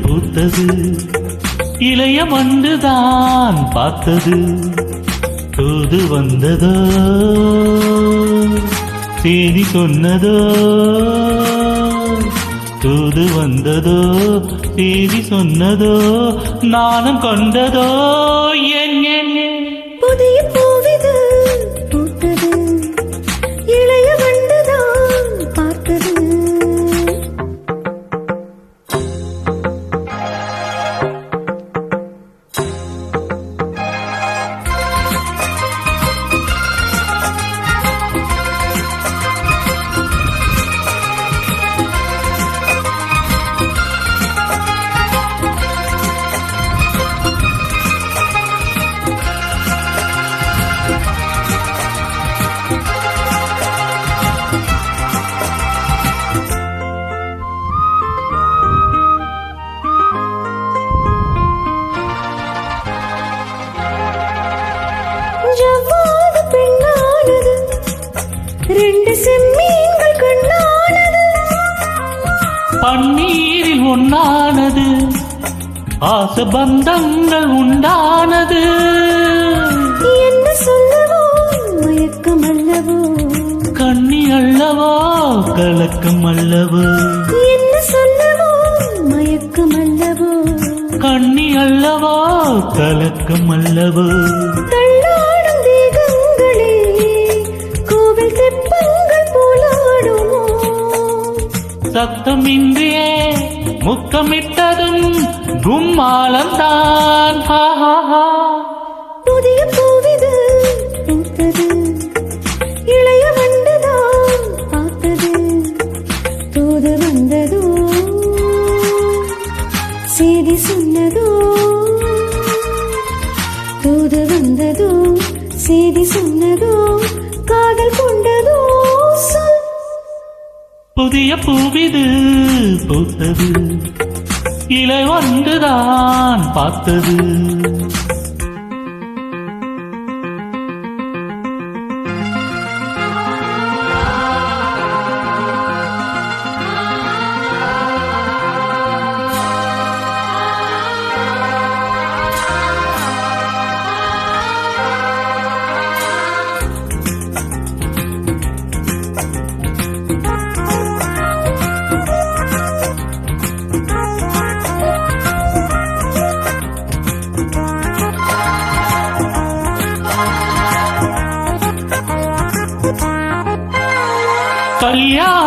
பூத்தது இளைய மண்டுதான் பார்த்தது தூது வந்ததோ தேதி சொன்னதோ தூது வந்ததோ தேதி சொன்னதோ நானும் கொண்டதோ என் புதிய பூவிது பூத்தது இளைய வண்டுதான் பார்த்தது ஜவ்வாது பெண்ணானது ரெண்டு செம்மீன்கள் கண்ணானது பன்னீரில் ஒன்னானது ஆசை பந்தங்கள் உண்டானது என்ன சொல்லவோ மயக்கம் அல்லவோ கண்ணி அல்லவோ கலக்கம் அல்லவோ என்ன சொல்லவோ மயக்கம் அல்லவோ கண்ணி அல்லவோ கலக்கம் அல்லவோ தள்ளாடும் தேகங்களே கோவில் தெப்பங்கள் போலாடுமோ சத்தமின்றியே முத்தமிட்டதும் கும்மாளம்தான் புதிய பூவிது பூத்தது இளைய வண்டுதான் பார்த்தது தூது வந்ததோ செய்தி சொன்னதோ தூது வந்ததோ செய்தி சொன்னதோ காதல் கொண்டதோ சொல் புதிய பூவிது பூத்தது இலை வந்துதான் பார்த்தது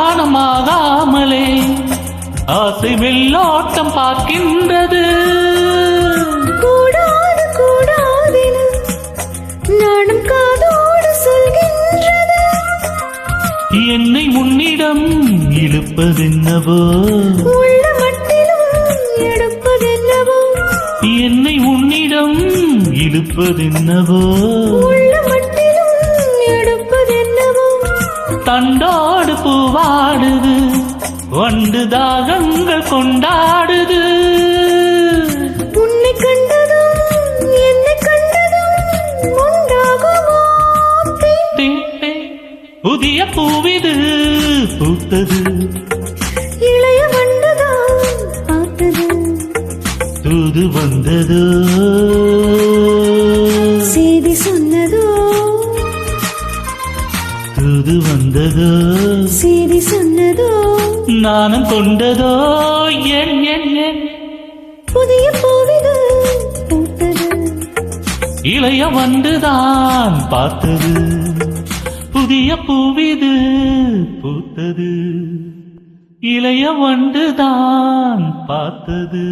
கல்யாணமாகாமலே ஆசை வெள்ளோட்டம் பார்க்கின்றது கூடாது கூடாதென நானும் காதோடு சொல்கின்றது என்னை முன்னிடம் இழுப்பதென்னவோ உள்ள மட்டிலும் எடுப்பதென்னவோ என்னை உன்னிடம் இழுப்பதென்னவோ உள்ள மட்டிலும் எடுப்பதென்னவோ தண்டோடு பூவாடுது வண்டு தாகங்கள் கொண்டாடுது உன்னை கண்டதும் என்னை கண்டதும் உண்டாகுமோ புதிய பூவிது பூத்தது இளைய வண்டுதான் பார்த்தது தூது வந்ததோ செய்தி சொன்னதோ தூது வந்ததோ செய்தி சொன்னதோ நானும் கொண்டதோ என் புதிய பூவிது பூத்தது இளைய வந்துதான் பார்த்தது புதிய பூவிது பூத்தது இளைய வந்துதான் பார்த்தது